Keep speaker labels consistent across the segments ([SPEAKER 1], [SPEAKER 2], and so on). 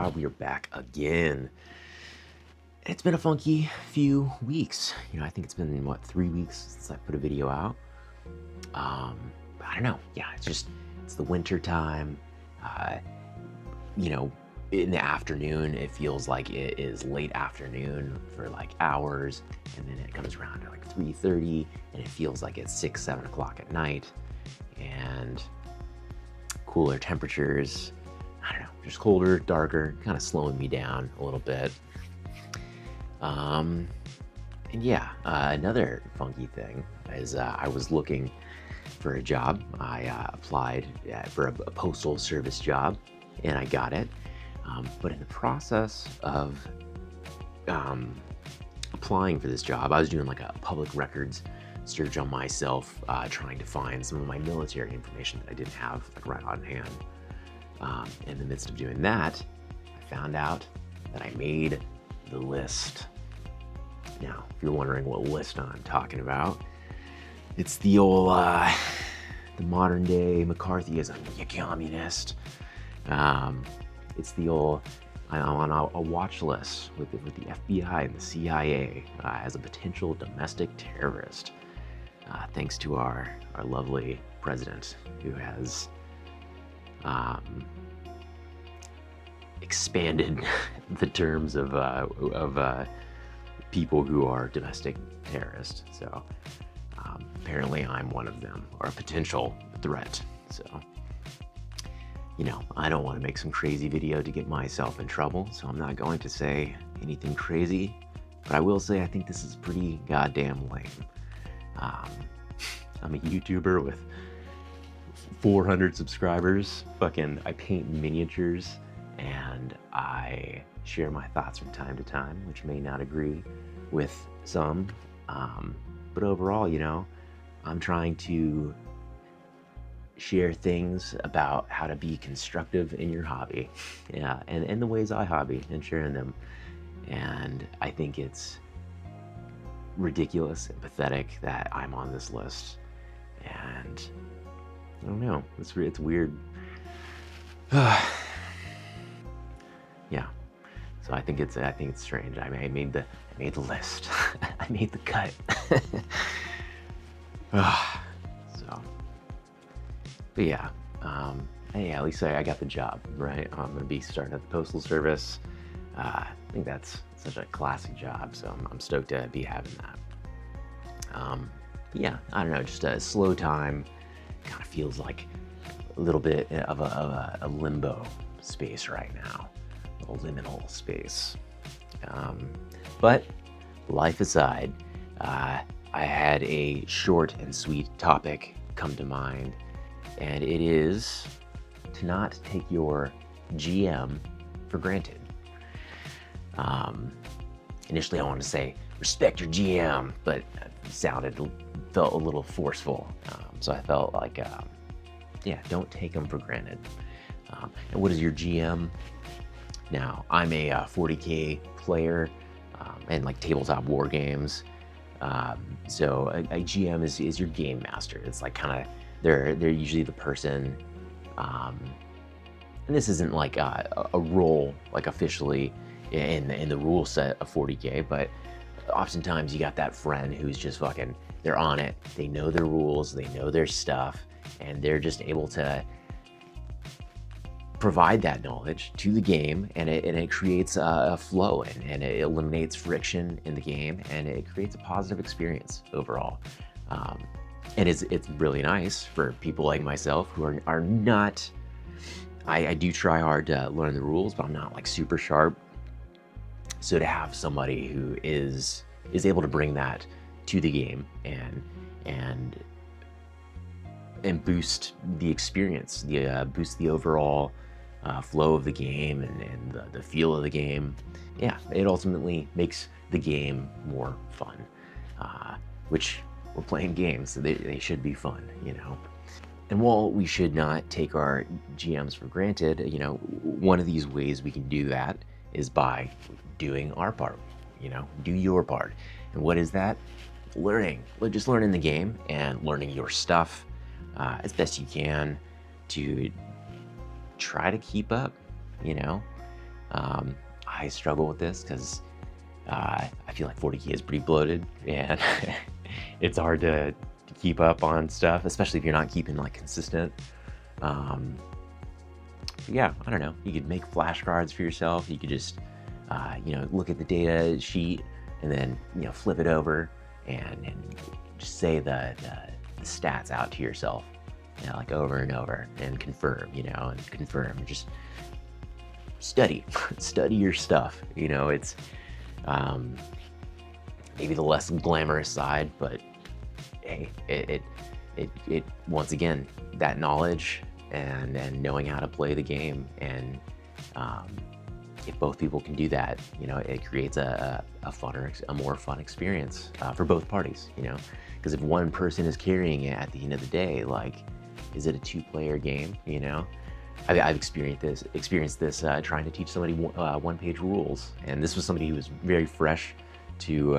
[SPEAKER 1] job. We are back again. It's been a funky few weeks. I think it's been, 3 weeks since I put a video out. I don't know. Yeah, it's the winter time. In the afternoon, it feels like it is late afternoon for like hours. And then it comes around to like 3:30 and it feels like it's 6, 7 o'clock at night. And cooler temperatures. I don't know, just colder, darker, kind of slowing me down a little bit. Another funky thing is I was looking for a job. I applied for a postal service job, and I got it. But in the process of applying for this job, I was doing like a public records search on myself, trying to find some of my military information that I didn't have like right on hand. In the midst of doing that, I found out that I made the list. Now, if you're wondering what list I'm talking about, it's the old, the modern day McCarthyism, you communist. It's the old, I'm on a watch list with the FBI and the CIA as a potential domestic terrorist, thanks to our lovely president who has expanded the terms of people who are domestic terrorists. So apparently I'm one of them, or a potential threat. So, I don't want to make some crazy video to get myself in trouble, so I'm not going to say anything crazy, but I will say I think this is pretty goddamn lame. I'm a YouTuber with 400 subscribers. I paint miniatures and I share my thoughts from time to time, which may not agree with some. But overall, I'm trying to share things about how to be constructive in your hobby. Yeah, and the ways I hobby and sharing them. And I think it's ridiculous and pathetic that I'm on this list. And I don't know, it's weird. Yeah. So I think it's strange. I made the list. I made the cut. But yeah, at least I got the job, right? I'm gonna be starting at the Postal Service. I think that's such a classic job, so I'm stoked to be having that. Yeah, I don't know, just a slow time. Kind of feels like a little bit of a limbo space right now, a liminal space. But life aside, I had a short and sweet topic come to mind, and it is to not take your GM for granted. Initially I wanted to say respect your GM, but it felt a little forceful. So I felt like, don't take them for granted. And what is your GM? Now, I'm a 40K player and like tabletop war games. So a GM is your game master. It's like they're usually the person, and this isn't like a role like officially in the rule set of 40K, but oftentimes you got that friend who's just they're on it. They know their rules, they know their stuff, and they're just able to provide that knowledge to the game, and it creates a flow, and it eliminates friction in the game, and it creates a positive experience overall. And it's really nice for people like myself who are not, I do try hard to learn the rules, but I'm not like super sharp. So to have somebody who is able to bring that to the game and boost the experience, boost the overall flow of the game and the feel of the game. Yeah, it ultimately makes the game more fun, which we're playing games, so they should be fun, And while we should not take our GMs for granted, one of these ways we can do that is by doing our part, do your part. And what is that? Just learning the game and learning your stuff as best you can to try to keep up, I struggle with this because I feel like 40K is pretty bloated, and it's hard to keep up on stuff, especially if you're not keeping like consistent. Yeah, I don't know. You could make flashcards for yourself. You could just, look at the data sheet and then, flip it over and just say the stats out to yourself, like over and over, and confirm, and confirm. Just study your stuff. It's maybe the less glamorous side, but hey, it once again, that knowledge and knowing how to play the game, and if both people can do that, it creates a more fun experience for both parties. Because if one person is carrying it at the end of the day, like, is it a two-player game? I've experienced this trying to teach somebody one-page rules, and this was somebody who was very fresh to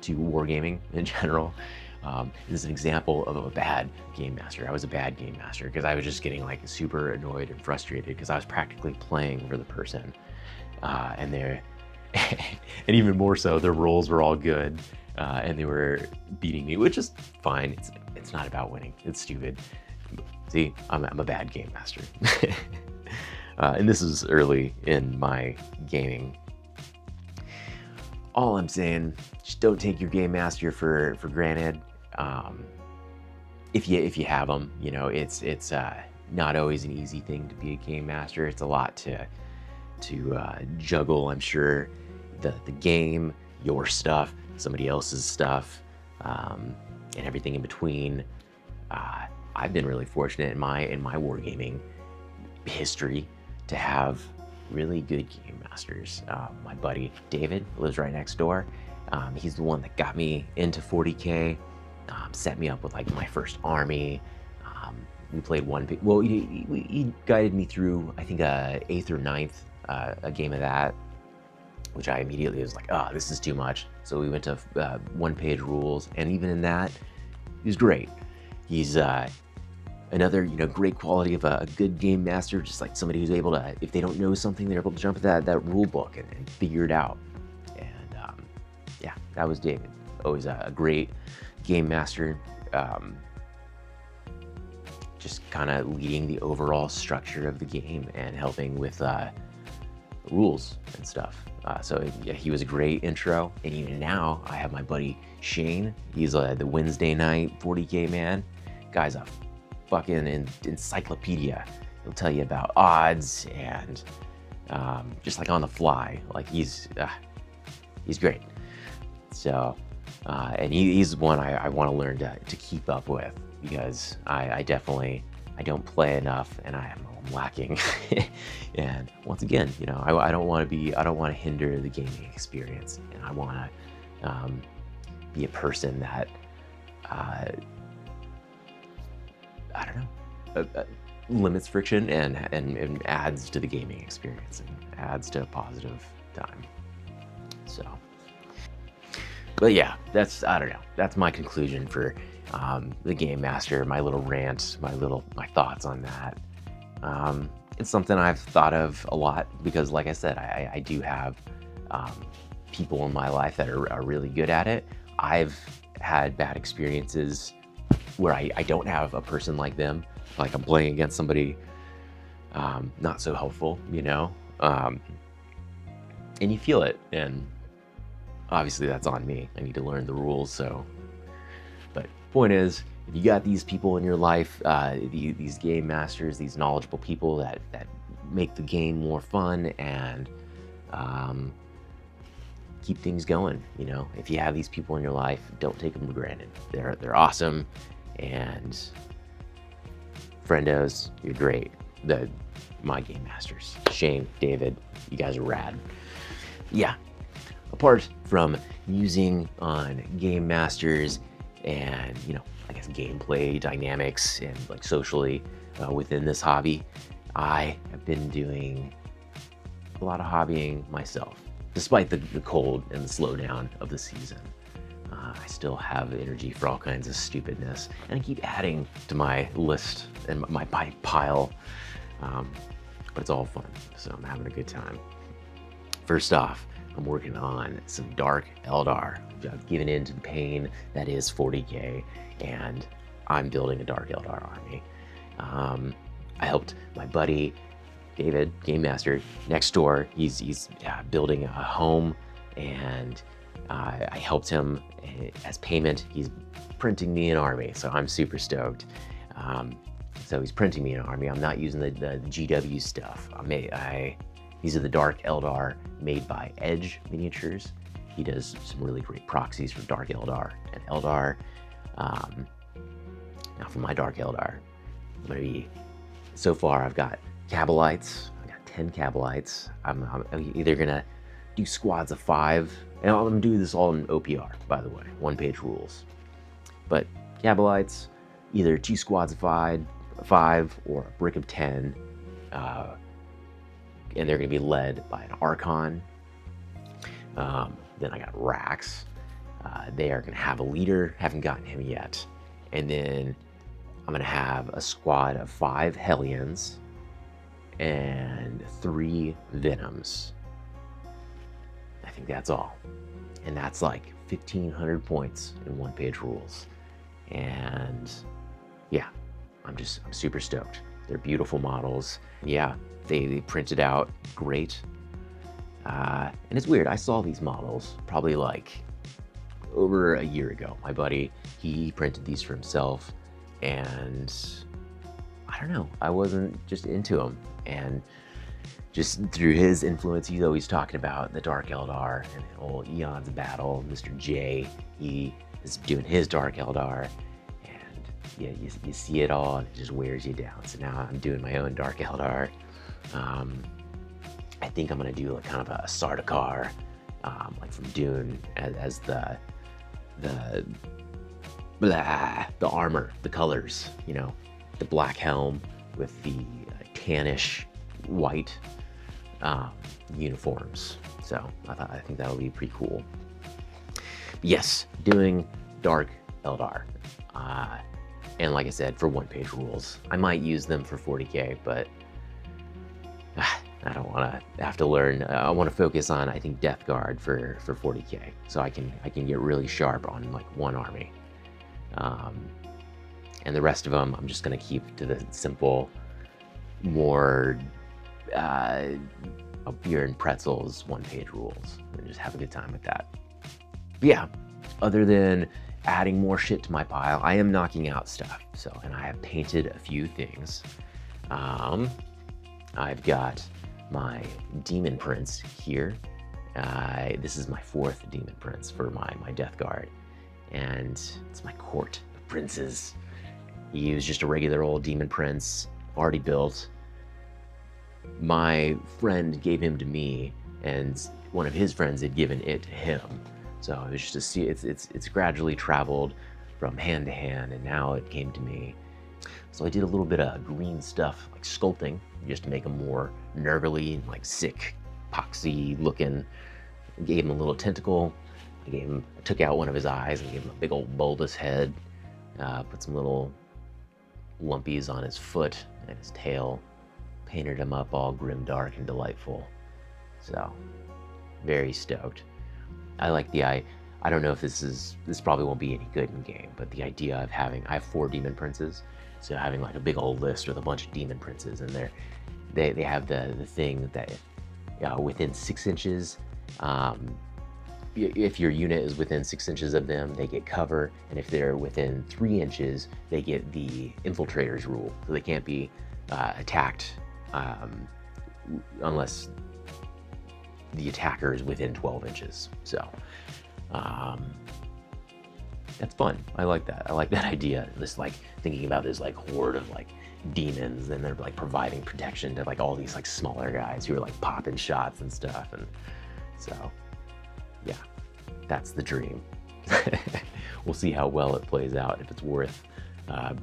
[SPEAKER 1] wargaming in general. This is an example of a bad game master. I was a bad game master because I was just getting like super annoyed and frustrated because I was practically playing for the person, and they're and even more so, their rolls were all good, and they were beating me, which is fine. It's not about winning. It's stupid. See, I'm a bad game master. And this is early in my gaming. All I'm saying, just don't take your game master for granted. If you have them, it's not always an easy thing to be a game master. It's a lot to juggle, I'm sure. The game, your stuff, somebody else's stuff, and everything in between. I've been really fortunate in my wargaming history to have really good game masters. My buddy David lives right next door. He's the one that got me into 40K, set me up with like my first army. We played he guided me through, I think, 8th or 9th, a game of that, which I immediately was like, oh, this is too much. So we went to one-page rules, and even in that, he was great. He's another, great quality of a good game master, just like somebody who's able to, if they don't know something, they're able to jump into that rule book and figure it out. And yeah, that was David. Always a great game master, just kind of leading the overall structure of the game and helping with rules and stuff. So yeah, he was a great intro. And even now, I have my buddy Shane. He's the Wednesday night 40K man. Guy's a fucking encyclopedia. He'll tell you about odds and just like on the fly. Like he's great. So and he's one I want to learn to keep up with, because I don't play enough, and I'm lacking. And once again, I don't want to hinder the gaming experience, and I want to be a person that I don't know, limits friction and adds to the gaming experience and adds to a positive time. So, but yeah, that's my conclusion for the Game Master, my little rant, my thoughts on that. It's something I've thought of a lot because, like I said, I do have people in my life that are really good at it. I've had bad experiences where I don't have a person like them, like I'm playing against somebody not so helpful, and you feel it, and obviously that's on me. I need to learn the rules. So, but point is, if you got these people in your life, these game masters, these knowledgeable people that make the game more fun and keep things going, if you have these people in your life, don't take them for granted. They're awesome, and friendos, you're great. My game masters, Shane, David, you guys are rad. Yeah. Apart from musing on game masters and, I guess gameplay dynamics and like socially within this hobby, I have been doing a lot of hobbying myself. Despite the cold and the slowdown of the season, I still have energy for all kinds of stupidness, and I keep adding to my list and my pile. but it's all fun, so I'm having a good time. First off, I'm working on some Dark Eldar. I've given in to the pain that is 40K, and I'm building a Dark Eldar army. I helped my buddy David, Game Master, next door. He's building a home, and I helped him as payment. He's printing me an army, so I'm super stoked. So he's printing me an army. I'm not using the GW stuff. These are the Dark Eldar made by Edge Miniatures. He does some really great proxies for Dark Eldar and Eldar. Now for my Dark Eldar, I'm gonna be, so far I've got Cabalites. I got 10 Cabalites. I'm either gonna do squads of 5, and I'm gonna do this all in OPR, by the way, 1-page rules. But Cabalites, either 2 squads of 5 or a brick of 10, and they're gonna be led by an Archon. Then I got Rax. They are gonna have a leader, haven't gotten him yet. And then I'm gonna have a squad of 5 Hellions and 3 Venoms. I think that's all. And that's like 1,500 points in 1-page rules. And yeah, I'm super stoked. They're beautiful models. Yeah, they printed out great. And it's weird, I saw these models probably like over a year ago. My buddy, he printed these for himself, and I don't know, I wasn't just into them. And just through his influence, he's always talking about the Dark Eldar and the old Eon's Battle. Mr. J, he is doing his Dark Eldar, and yeah, you see it all, and it just wears you down. So now I'm doing my own Dark Eldar. I think I'm gonna do like kind of a Sardaukar, like from Dune, as the armor, the colors, you know, the black helm with the tannish white uniforms. So I think that'll be pretty cool. But yes, doing Dark Eldar, and like I said, for 1-page rules. I might use them for 40K, but I don't want to have to learn. I want to focus on, I think, Death Guard for 40K, so I can get really sharp on like one army, and the rest of them I'm just gonna keep to the simple, more beer and pretzels 1-page rules, and just have a good time with that. But yeah, other than adding more shit to my pile, I am knocking out stuff. So, and I have painted a few things. I've got my Daemon Prince here. This is my 4th Daemon Prince for my Death Guard, and it's my court of princes. He was just a regular old Daemon Prince, already built. My friend gave him to me, and one of his friends had given it to him. So it was just to see, it's gradually traveled from hand to hand, and now it came to me. So I did a little bit of green stuff, like sculpting, just to make him more nervily and like sick, poxy looking. I gave him a little tentacle. I took out one of his eyes and gave him a big old bulbous head. Put some little lumpies on his foot and his tail. Painted him up all grim, dark, and delightful. So, very stoked. I like I don't know if this probably won't be any good in game, but the idea of I have 4 Daemon Princes, so having like a big old list with a bunch of Daemon Princes, and they have the thing that within 6 inches, if your unit is within 6 inches of them, they get cover, and if they're within 3 inches, they get the Infiltrator's rule, so they can't be attacked unless the attacker is within 12 inches. So that's fun. I like that. I like that idea. This like thinking about this like horde of like demons, and they're like providing protection to like all these like smaller guys who are like popping shots and stuff. And so yeah, that's the dream. We'll see how well it plays out, if it's worth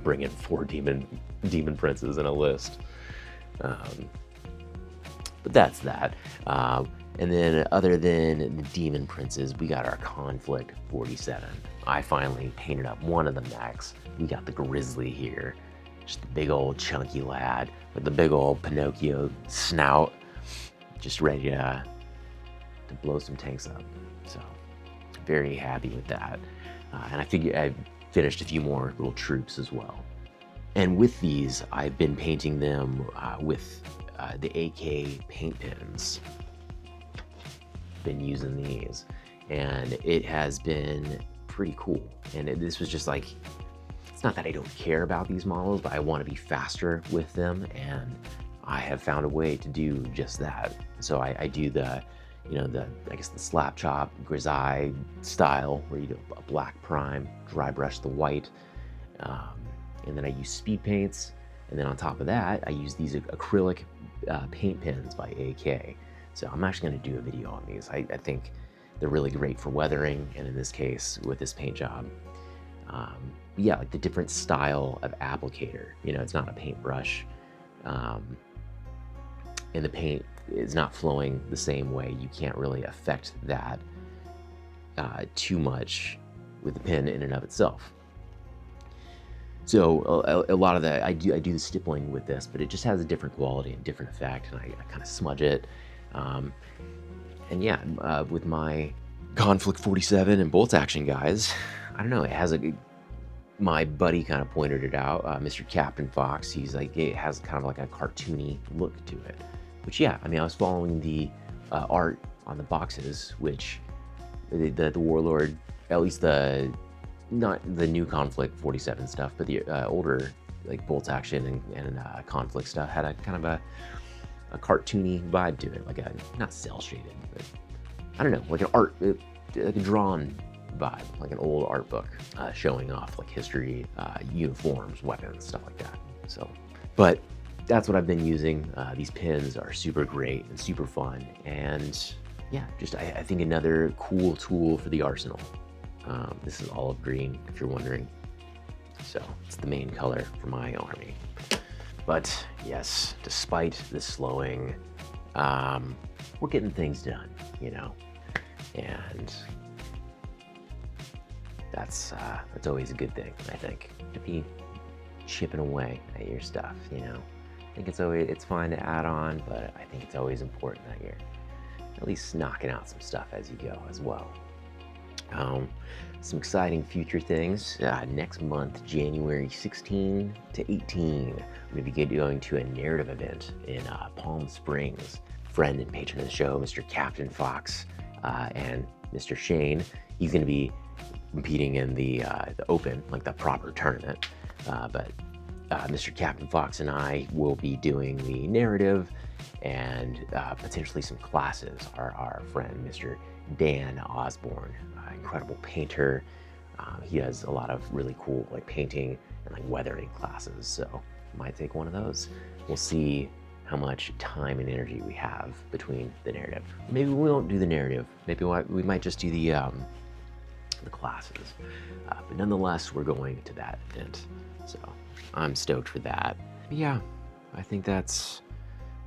[SPEAKER 1] bringing 4 demon princes in a list. But that's that. And then other than the Daemon Princes, we got our Konflikt 47. I finally painted up one of the mechs. We got the Grizzly here. Just the big old chunky lad with the big old Pinocchio snout, just ready to blow some tanks up. So very happy with that. And I figure I finished a few more little troops as well. And with these, I've been painting them with the AK paint pens. Been using these, and it has been pretty cool. And this was just like, it's not that I don't care about these models, but I want to be faster with them, and I have found a way to do just that. So I do the, I guess the slap chop Grizzly style, where you do a black prime, dry brush the white, and then I use speed paints, and then on top of that, I use these acrylic paint pens by AK. So I'm actually going to do a video on these. I think they're really great for weathering, and in this case, with this paint job. Yeah, like the different style of applicator. It's not a paintbrush, and the paint is not flowing the same way. You can't really affect that too much with the pen in and of itself. So a lot of that, I do the stippling with this, but it just has a different quality and different effect, and I kind of smudge it. And yeah, with my Konflikt 47 and bolt action guys, I don't know, it has my buddy kind of pointed it out, Mr. Captain Fox. He's like, it has kind of like a cartoony look to it, which, yeah, I mean, I was following the art on the boxes, which the Warlord, at least not the new Konflikt 47 stuff, but the older like bolt action and Konflikt stuff had a kind of a cartoony vibe to it, like a, not cell shaded, but I don't know, like an art, like a drawn vibe, like an old art book showing off like history, uniforms, weapons, stuff like that. So, but that's what I've been using. These pins are super great and super fun, and yeah, just I think another cool tool for the arsenal. This is olive green, if you're wondering. So it's the main color for my army. But yes, despite the slowing, we're getting things done, and that's always a good thing, I think, to be chipping away at your stuff, I think it's fine to add on, but I think it's always important that you're at least knocking out some stuff as you go as well. Some exciting future things. Next month, January 16 to 18, we're going to be going to a narrative event in Palm Springs. Friend and patron of the show, Mr. Captain Fox, and Mr. Shane, he's going to be competing in the open, like the proper tournament. But Mr. Captain Fox and I will be doing the narrative and potentially some classes. Our friend, Mr. Dan Osborne, incredible painter. He does a lot of really cool like painting and like weathering classes. So might take one of those. We'll see how much time and energy we have between the narrative. Maybe we won't do the narrative. Maybe we might just do the classes. But nonetheless, we're going to that event. So I'm stoked for that. But yeah, I think that's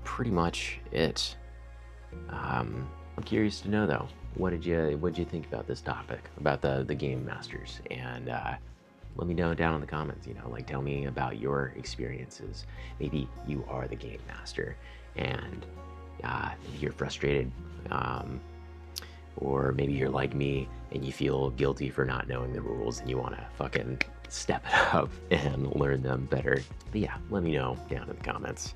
[SPEAKER 1] pretty much it. I'm curious to know though, what did you think about this topic, about the game masters? And let me know down in the comments, like tell me about your experiences. Maybe you are the game master and maybe you're frustrated, or maybe you're like me and you feel guilty for not knowing the rules and you want to fucking step it up and learn them better. But yeah, let me know down in the comments.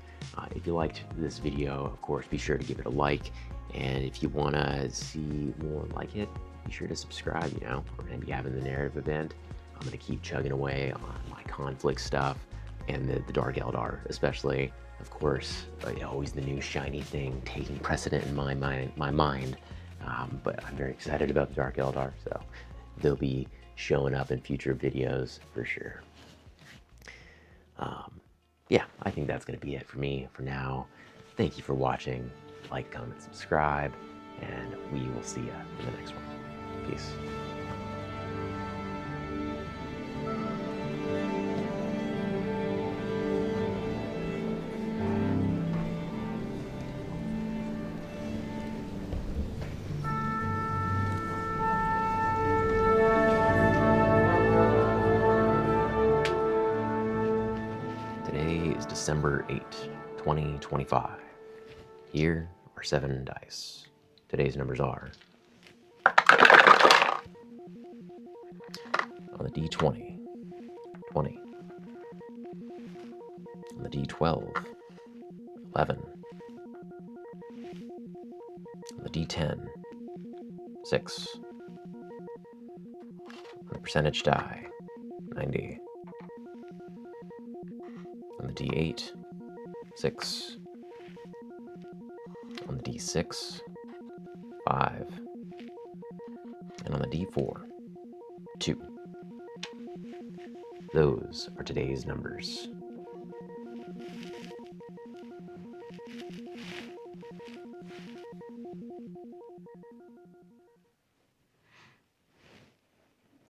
[SPEAKER 1] If you liked this video, of course, be sure to give it a like. And if you want to see more like it, be sure to subscribe, We're going to be having the narrative event. I'm going to keep chugging away on my Konflikt stuff and the Dark Eldar especially. Of course, always the new shiny thing taking precedent in my mind. But I'm very excited about the Dark Eldar, so they'll be showing up in future videos for sure. Yeah, I think that's going to be it for me for now. Thank you for watching. Like, comment, subscribe, and we will see you in the next one. Peace. December 8th, 2025. Here are 7 dice. Today's numbers are on the D20, 20. On the D12, 11. On the D10, 6. On the percentage die, 90. On the D8, 6. On the D6, 5. And on the D4, 2. Those are today's numbers.